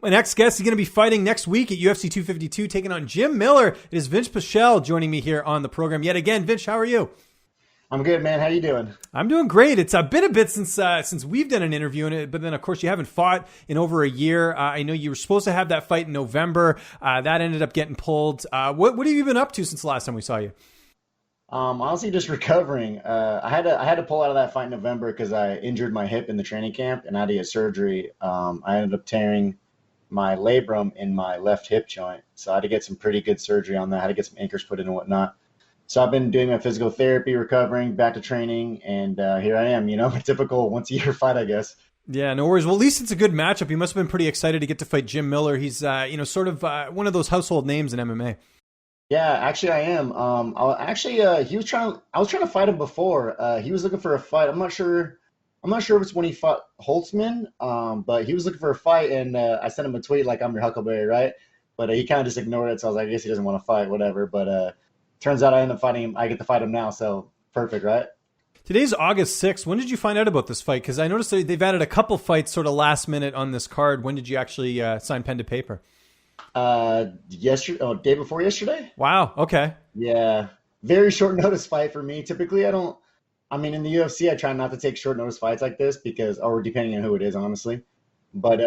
My next guest is going to be fighting next week at UFC 252, taking on Jim Miller. It is Vinc Pichel joining me here on the program yet again. Vinc, how are you? I'm good, man. How you doing? I'm doing great. It's been a bit since we've done an interview in it, but then of course you haven't fought in over a year. I know you were supposed to have that fight in November. That ended up getting pulled. What have you been up to since the last time we saw you? Honestly, just recovering. I had to pull out of that fight in November because I injured my hip in the training camp and I had to get surgery. I ended up tearing my labrum in my left hip joint. So I had to get some pretty good surgery on that. I had to get some anchors put in and whatnot. So I've been doing my physical therapy, recovering, back to training, and here I am, a typical once-a-year fight, I guess. Yeah, no worries. Well, at least it's a good matchup. You must have been pretty excited to get to fight Jim Miller. He's, sort of one of those household names in MMA. Yeah, actually I am. I was trying to fight him before. He was looking for a fight. I'm not sure if it's when he fought Holtzman, but he was looking for a fight, and I sent him a tweet like, I'm your Huckleberry, right? But he kind of just ignored it, so I was like, I guess he doesn't want to fight, whatever. But turns out I end up fighting him. I get to fight him now, so perfect, right? Today's August 6th. When did you find out about this fight? Because I noticed they've added a couple fights sort of last minute on this card. When did you actually sign pen to paper? Day before yesterday. Wow, okay. Yeah, very short notice fight for me. Typically, in the UFC, I try not to take short notice fights like this or depending on who it is, honestly. But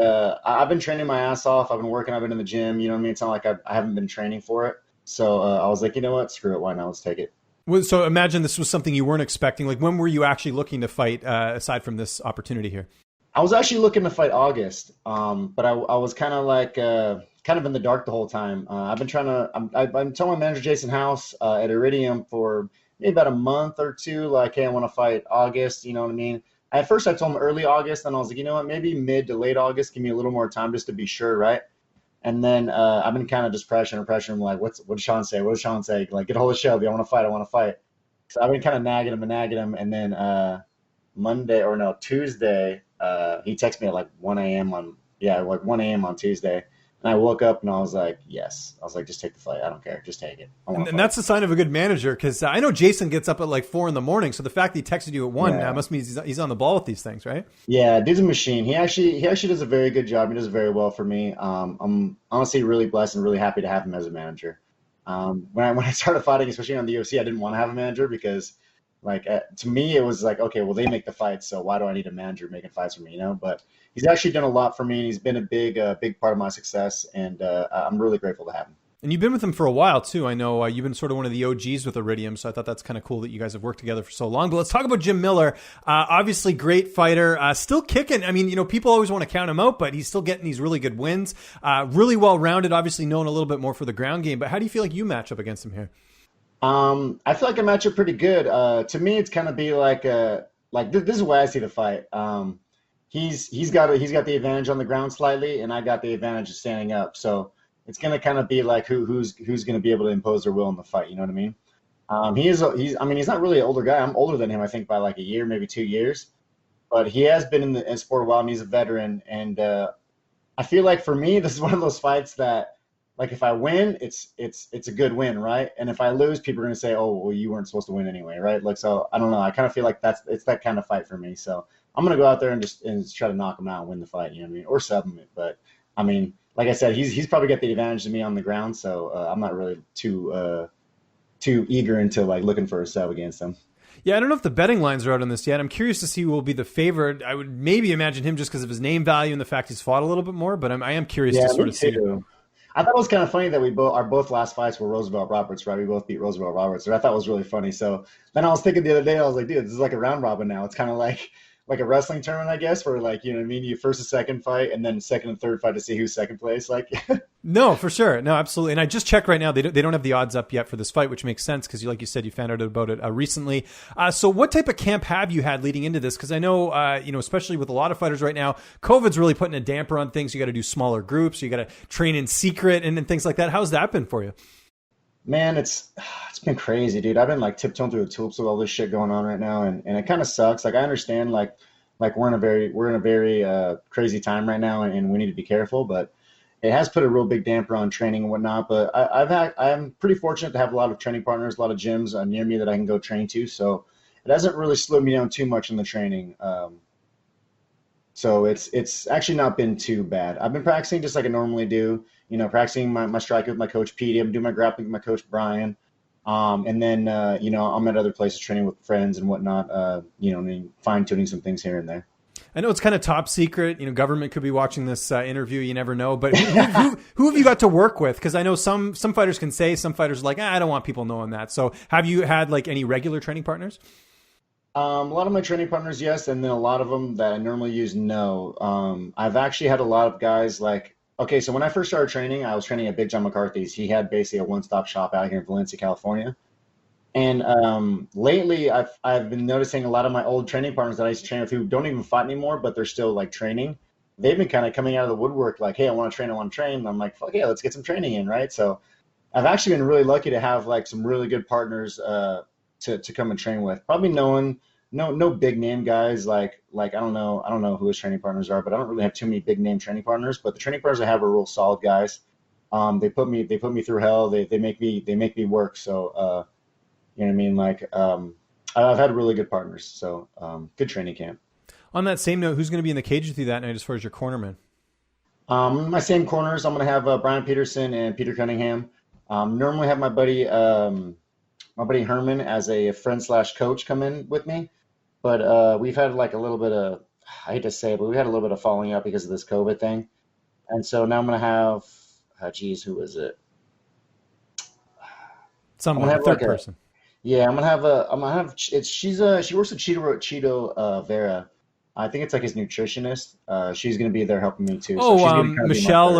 I've been training my ass off. I've been working. I've been in the gym. You know what I mean? It's not like I haven't been training for it. So I was like, you know what? Screw it. Why not? Let's take it. Well, so imagine this was something you weren't expecting. Like, when were you actually looking to fight aside from this opportunity here? I was actually looking to fight August, but I was kind of like kind of in the dark the whole time. I've been I'm telling my manager Jason House at Iridium for maybe about a month or two, like, hey, I want to fight August. You know what I mean? At first, I told him early August, and I was like, you know what? Maybe mid to late August. Give me a little more time just to be sure, right? And then I've been kind of just pressuring him, like, what did Sean say? What did Sean say? Like, get a hold of Shelby. I want to fight. So I've been kind of nagging him. And then Tuesday, he texted me at like 1 a.m. like 1 a.m. on Tuesday. And I woke up and I was like, yes. I was like, just take the fight. I don't care. Just take it. And that's a sign of a good manager, because I know Jason gets up at like 4 a.m. So the fact that he texted you at 1 must mean he's on the ball with these things, right? Yeah, dude's a machine. He actually does a very good job. He does very well for me. I'm honestly really blessed and really happy to have him as a manager. When I started fighting, especially on the UFC, I didn't want to have a manager because, like, to me, it was like, okay, well, they make the fights, so why do I need a manager making fights for me, But he's actually done a lot for me, and he's been a big part of my success, and I'm really grateful to have him. And you've been with him for a while, too. I know you've been sort of one of the OGs with Iridium, so I thought that's kind of cool that you guys have worked together for so long. But let's talk about Jim Miller. Obviously, great fighter, still kicking. I mean, people always want to count him out, but he's still getting these really good wins. Really well-rounded, obviously known a little bit more for the ground game. But how do you feel like you match up against him here? I feel like I match up pretty good. To me, it's kind of be like this is the way I see the fight. He's got the advantage on the ground slightly, and I got the advantage of standing up. So it's gonna kind of be like who's gonna be able to impose their will in the fight. You know what I mean? He's not really an older guy. I'm older than him, I think, by like a year, maybe 2 years. But he has been in the sport a while, and he's a veteran. And I feel like for me, this is one of those fights that, like, if I win, it's a good win, right? And if I lose, people are going to say, oh, well, you weren't supposed to win anyway, right? Like, so I don't know. I kind of feel like it's that kind of fight for me. So I'm going to go out there and just try to knock him out and win the fight, you know what I mean? Or sub him. But, I mean, like I said, he's probably got the advantage of me on the ground, so I'm not really too eager into, like, looking for a sub against him. Yeah, I don't know if the betting lines are out on this yet. I'm curious to see who will be the favorite. I would maybe imagine him just because of his name value and the fact he's fought a little bit more, but I am curious to sort of see. I thought it was kind of funny that our both last fights were Roosevelt Roberts, right? We both beat Roosevelt Roberts, which I thought was really funny. So then I was thinking the other day, I was like, dude, this is like a round robin now. It's kind of like a wrestling tournament, I guess, where, like, you know what I mean? You first and second fight, and then second and third fight to see who's second place. Like, no, for sure. No, absolutely. And I just checked right now. They don't have the odds up yet for this fight, which makes sense because, like you said, you found out about it recently. So what type of camp have you had leading into this? Because I know, especially with a lot of fighters right now, COVID's really putting a damper on things. You got to do smaller groups. You got to train in secret and things like that. How's that been for you? Man, it's been crazy, dude. I've been like tiptoeing through the tulips with all this shit going on right now, and it kind of sucks. Like, I understand, like we're in a very crazy time right now, and we need to be careful, but it has put a real big damper on training and whatnot. But I'm pretty fortunate to have a lot of training partners, a lot of gyms near me that I can go train to. So it hasn't really slowed me down too much in the training. So it's actually not been too bad. I've been practicing just like I normally do, practicing my striking with my coach Petey. I'm doing my grappling with my coach Brian. And then, I'm at other places training with friends and whatnot, fine tuning some things here and there. I know it's kind of top secret. Government could be watching this interview. You never know. But who have you got to work with? Because I know some fighters can say, some fighters are like, I don't want people knowing that. So have you had like any regular training partners? A lot of my training partners, yes. And then a lot of them that I normally use, no. I've actually had a lot of guys like, okay, so when I first started training, I was training at Big John McCarthy's. He had basically a one-stop shop out here in Valencia, California. And lately, I've been noticing a lot of my old training partners that I used to train with who don't even fight anymore, but they're still like training. They've been kind of coming out of the woodwork like, hey, I want to train. And I'm like, fuck yeah, let's get some training in, right? So I've actually been really lucky to have like some really good partners to come and train with. Probably no big name guys like I don't know who his training partners are, but I don't really have too many big name training partners. But the training partners I have are real solid guys. They put me through hell. They make me work. So you know what I mean? Like I've had really good partners. So good training camp. On that same note, who's going to be in the cage with you that night as far as your cornerman? My same corners, I'm going to have Brian Peterson and Peter Cunningham. Normally have my buddy Herman as a friend/coach come in with me. But we've had like a little bit of, I hate to say it, but we had a little bit of falling out because of this COVID thing. And so now I'm going to have, who is it? Someone, a third person. Yeah, she works at Cheeto Vera. I think it's like his nutritionist. She's going to be there helping me too. Oh, so she's gonna Michelle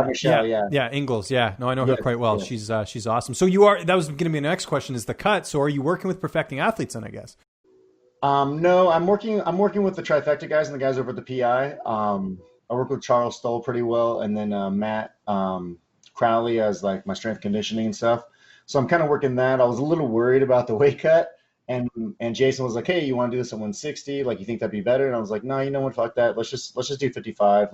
Michelle, yeah. Yeah, Ingalls. Yeah, no, I know her quite well. Yeah. She's awesome. So that was going to be the next question is the cut. So are you working with perfecting athletes then, I guess? No, I'm working with the Trifecta guys and the guys over at the PI. I work with Charles Stoll pretty well, and then Matt Crowley as like my strength conditioning and stuff. So I'm kind of working that. I was a little worried about the weight cut, and Jason was like, "Hey, you want to do this at 160? Like, you think that'd be better?" And I was like, "No, you know what? Fuck that. Let's just do 55."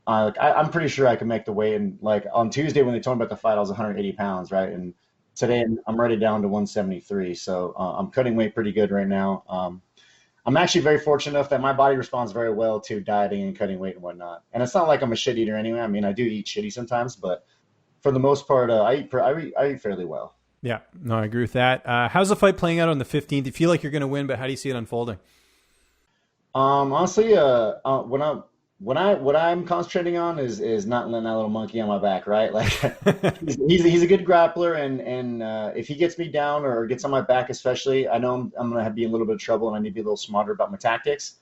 I'm pretty sure I can make the weight. And like on Tuesday when they told me about the fight, I was 180 pounds, right? And today I'm already down to 173. So I'm cutting weight pretty good right now. I'm actually very fortunate enough that my body responds very well to dieting and cutting weight and whatnot. And it's not like I'm a shit eater anyway. I mean, I do eat shitty sometimes, but for the most part, I eat fairly well. Yeah, no, I agree with that. How's the fight playing out on the 15th? You feel like you're going to win, but how do you see it unfolding? Honestly, what I'm concentrating on is not letting that little monkey on my back, right? Like he's a good grappler, and if he gets me down or gets on my back, especially, I know I'm gonna be in a little bit of trouble, and I need to be a little smarter about my tactics.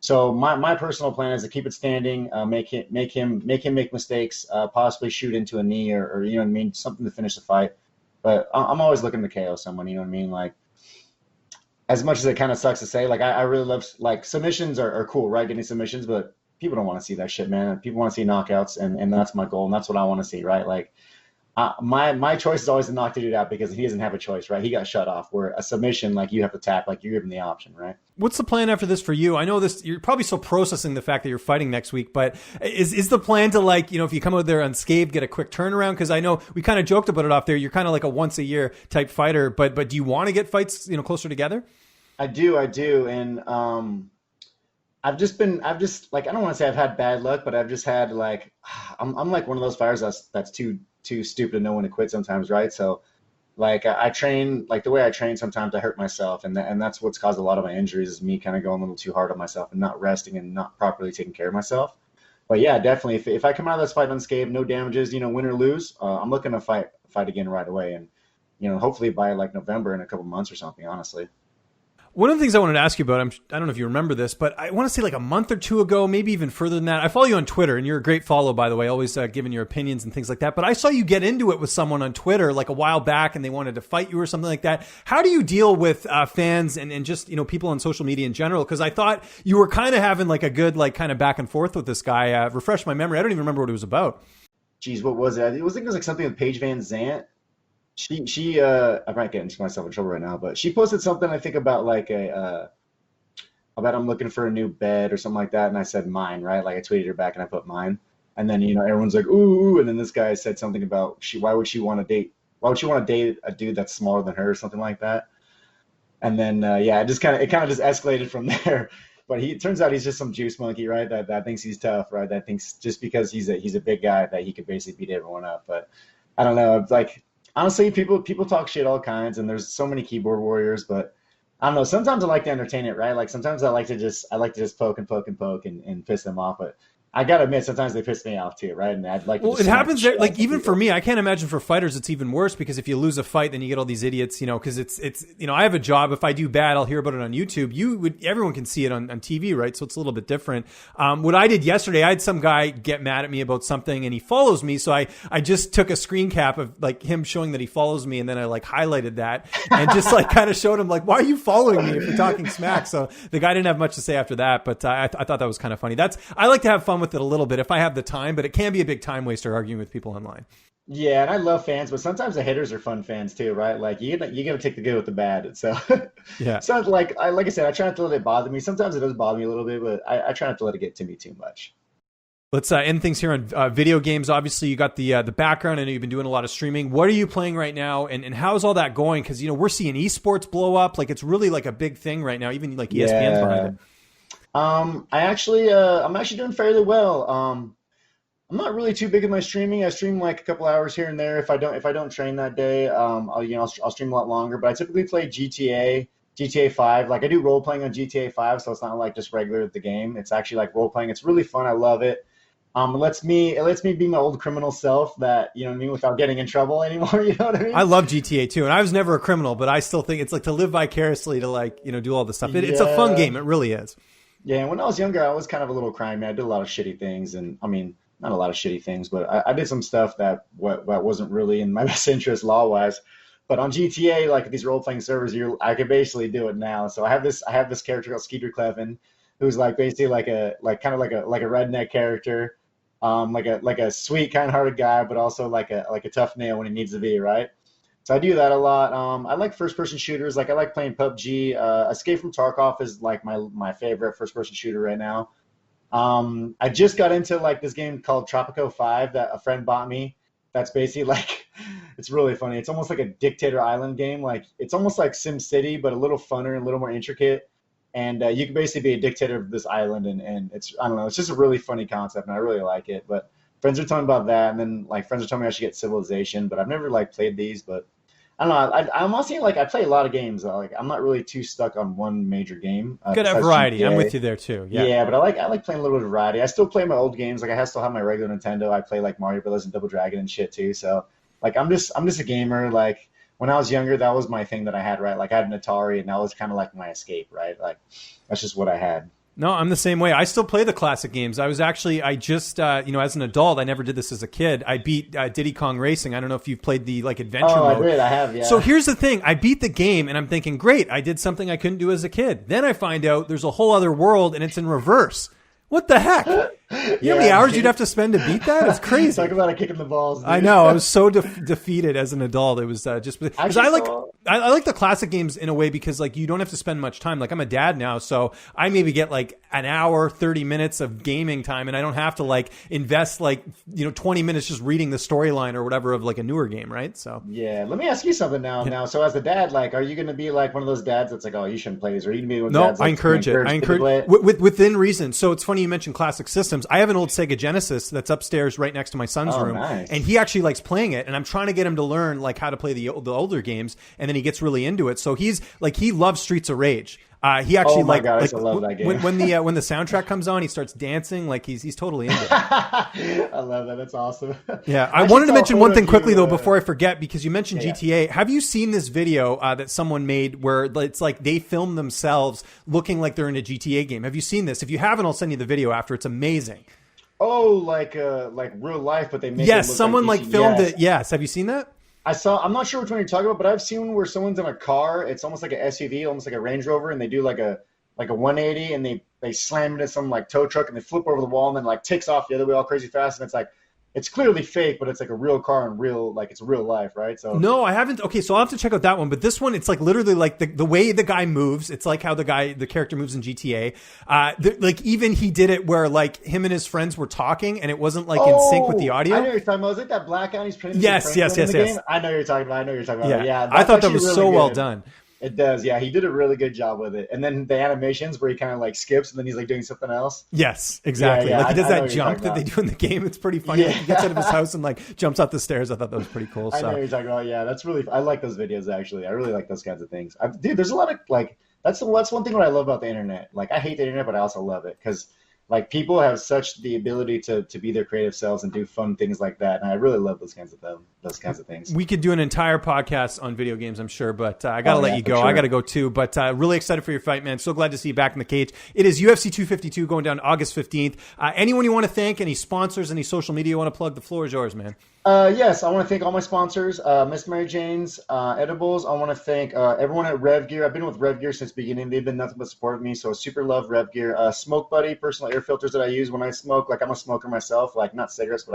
So my personal plan is to keep it standing, make him make mistakes, possibly shoot into a knee or you know what I mean, something to finish the fight. But I'm always looking to KO someone, you know what I mean, like. As much as it kind of sucks to say, like I really love like submissions are cool, right? Getting submissions, but people don't want to see that shit, man. People want to see knockouts, and that's my goal, and that's what I want to see, right? Like, my choice is always to knock the dude out because he doesn't have a choice, right? He got shut off. Where a submission, like you have to tap, like you're given the option, right? What's the plan after this for you? I know this. You're probably still processing the fact that you're fighting next week, but is the plan to like if you come out there unscathed, get a quick turnaround? Because I know we kind of joked about it off there. You're kind of like a once a year type fighter, but do you want to get fights closer together? I do, and I've just like I don't want to say I've had bad luck, but I've just had like I'm like one of those fighters that's too stupid to know when to quit sometimes, right? So like I train like the way I train sometimes I hurt myself, and that's what's caused a lot of my injuries is me kind of going a little too hard on myself and not resting and not properly taking care of myself. But yeah, definitely if I come out of this fight unscathed, no damages, win or lose, I'm looking to fight again right away, and hopefully by like November in a couple months or something, honestly. One of the things I wanted to ask you about, I don't know if you remember this, but I want to say like a month or two ago, maybe even further than that. I follow you on Twitter, and you're a great follow, by the way, always giving your opinions and things like that. But I saw you get into it with someone on Twitter like a while back, and they wanted to fight you or something like that. How do you deal with fans and just people on social media in general? Because I thought you were kind of having like a good like kind of back and forth with this guy. Refresh my memory. I don't even remember what it was about. Geez, what was it? I think it was like something with Paige Van Zant. She I might get into myself in trouble right now, but she posted something I think about like about I'm looking for a new bed or something like that, and I said mine, right? Like I tweeted her back and I put mine, and then everyone's like ooh, and then this guy said something about why would she want to date a dude that's smaller than her or something like that, and then it kind of just escalated from there. but it turns out he's just some juice monkey, right? That thinks he's tough, right? That thinks just because he's a big guy that he could basically beat everyone up. But I don't know. It's like, honestly, people talk shit all kinds, and there's so many keyboard warriors, but I don't know. Sometimes I like to entertain it, right? Like sometimes I like to just poke and piss them off, but I gotta admit, sometimes they piss me off too, right? And I'd like. Well, it happens there. Like even for me, I can't imagine for fighters it's even worse because if you lose a fight, then you get all these idiots, because it's I have a job. If I do bad, I'll hear about it on YouTube. Everyone can see it on TV, right? So it's a little bit different. What I did yesterday, I had some guy get mad at me about something, and he follows me, so I just took a screen cap of like him showing that he follows me, and then I like highlighted that and just like kind of showed him like, why are you following me if you're talking smack? So the guy didn't have much to say after that, but I thought that was kind of funny. I like to have fun with it a little bit if I have the time, but it can be a big time waster arguing with people online. Yeah, and I love fans, but sometimes the haters are fun fans too, right? Like you gotta take the good with the bad. So yeah, so like I said, I try not to let it bother me. Sometimes it does bother me a little bit, but I try not to let it get to me too much. Let's end things here on video games. Obviously, you got the background. I know you've been doing a lot of streaming. What are you playing right now, and how's all that going? Because we're seeing esports blow up. Like it's really like a big thing right now. Even like ESPN's behind it. I'm actually doing fairly well. I'm not really too big in my streaming. I stream like a couple hours here and there. If I don't train that day, I'll stream a lot longer. But I typically play GTA 5. Like I do role playing on GTA 5, so it's not like just regular the game. It's actually like role playing. It's really fun. I love it. It lets me be my old criminal self that, you know what I mean, without getting in trouble anymore. You know what I mean? I love GTA too, and I was never a criminal, but I still think it's like to live vicariously to like do all this stuff. It's a fun game. It really is. Yeah, and when I was younger, I was kind of a little crimey. I did a lot of shitty things, and I mean, not a lot of shitty things, but I did some stuff that wasn't really in my best interest law-wise. But on GTA, like these role-playing servers, I could basically do it now. So I have this character called Skeeter Clevin, who's like basically like a redneck character, like a sweet, kind-hearted guy, but also like a tough nail when he needs to be, right? So I do that a lot. I like first-person shooters. Like I like playing PUBG. Escape from Tarkov is like my favorite first-person shooter right now. I just got into like this game called Tropico 5 that a friend bought me. That's basically like, it's really funny. It's almost like a Dictator Island game. Like it's almost like Sim City, but a little funner and a little more intricate. And you can basically be a dictator of this island, and it's, I don't know, it's just a really funny concept, and I really like it. But friends are telling me about that, and then like friends are telling me I should get Civilization, but I've never like played these. But I don't know. I'm also like I play a lot of games. Like I'm not really too stuck on one major game. Good at variety. GTA. I'm with you there too. Yeah, but I like playing a little bit of variety. I still play my old games. Like I still have my regular Nintendo. I play like Mario Brothers and Double Dragon and shit too. So like I'm just a gamer. Like when I was younger, that was my thing that I had. Right, like I had an Atari, and that was kind of like my escape. Right, like that's just what I had. No, I'm the same way. I still play the classic games. I just, as an adult, I never did this as a kid. I beat Diddy Kong Racing. I don't know if you've played the like adventure mode. Oh, I did. I have, yeah. So here's the thing. I beat the game and I'm thinking, great, I did something I couldn't do as a kid. Then I find out there's a whole other world and it's in reverse. What the heck? You know how many hours you'd have to spend to beat that? It's crazy. Talk about kicking the balls. Dude. I know. I was so defeated as an adult. It was just because I like the classic games in a way because like you don't have to spend much time. Like I'm a dad now, so I maybe get like an hour, 30 minutes of gaming time, and I don't have to like invest like 20 minutes just reading the storyline or whatever of like a newer game, right? So yeah. Let me ask you something now. Now, so as a dad, like, are you going to be like one of those dads that's like, oh, you shouldn't play these, or are you going to be one of those dads? No, I encourage it. I encourage within reason. So it's funny you mentioned classic systems. I have an old Sega Genesis that's upstairs right next to my son's room, nice. And he actually likes playing it. And I'm trying to get him to learn like how to play the older games, and then he gets really into it. So he's like he loves Streets of Rage. He actually God, I love that game. when the soundtrack comes on, he starts dancing like he's totally into it. I love that. That's awesome. Yeah, I wanted to mention one thing quickly though before I forget because you mentioned GTA. Have you seen this video that someone made where it's like they film themselves looking like they're in a GTA game? Have you seen this? If you haven't, I'll send you the video after. It's amazing. Oh, like real life, but they make yes, it look someone like filmed it. Yes, have you seen that? I'm not sure which one you're talking about, but I've seen one where someone's in a car. It's almost like an SUV, almost like a Range Rover, and they do like a 180, and they slam into some like tow truck, and they flip over the wall, and then like takes off the other way all crazy fast, and it's like it's clearly fake, but it's like a real car and real like it's real life, right? So no, I haven't. Okay, so I'll have to check out that one. But this one, it's like literally like the way the guy moves. It's like how the character moves in GTA. Like even he did it where like him and his friends were talking, and it wasn't like in sync with the audio. I know you're talking about. Was it that black guy? He's pretending yes. I know you're talking about. Yeah, I thought that was really so well done. It does, yeah. He did a really good job with it. And then the animations where he kind of like skips and then he's like doing something else. Yes, exactly. Yeah, Like he does I know that what you're jump talking that they about. do in the game. It's pretty funny. Yeah. Like he gets out of his house and like jumps out the stairs. I thought that was pretty cool. I know So what you're talking about. Yeah, that's really. I like those videos actually. I really like those kinds of things. Dude, there's a lot of like. That's one thing what I love about the internet. Like I hate the internet, but I also love it because like people have such the ability to be their creative selves and do fun things like that, and I really love those kinds of things. we could do an entire podcast on video games, I'm sure, but I got to let you go. Sure. I got to go too, but really excited for your fight, man. So glad to see you back in the cage. It is UFC 252 going down August 15th. Anyone you want to thank, any sponsors, any social media you want to plug, the floor is yours, man. Yes, I want to thank all my sponsors, Miss Mary Jane's Edibles. I want to thank everyone at Rev Gear. I've been with Rev Gear since the beginning. They've been nothing but support of me, so super love Rev Gear. Smoke Buddy, personal air filters that I use when I smoke. Like I'm a smoker myself, like not cigarettes, but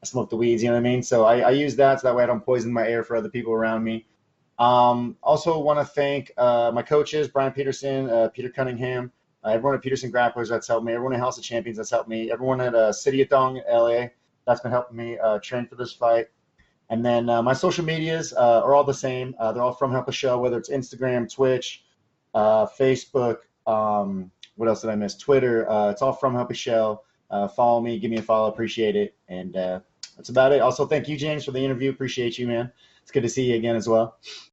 I smoke the weeds, you know what I mean? So I use that so that way I don't poison my air for other people around me. Also want to thank my coaches, Brian Peterson, Peter Cunningham, everyone at Peterson Grapplers that's helped me, everyone at House of Champions that's helped me, everyone at City of Thong, LA. That's been helping me train for this fight. And then my social medias are all the same. They're all from Help a Show, whether it's Instagram, Twitch, Facebook. What else did I miss? Twitter. It's all from Help a Show. Follow me. Give me a follow. Appreciate it. And that's about it. Also, thank you, James, for the interview. Appreciate you, man. It's good to see you again as well.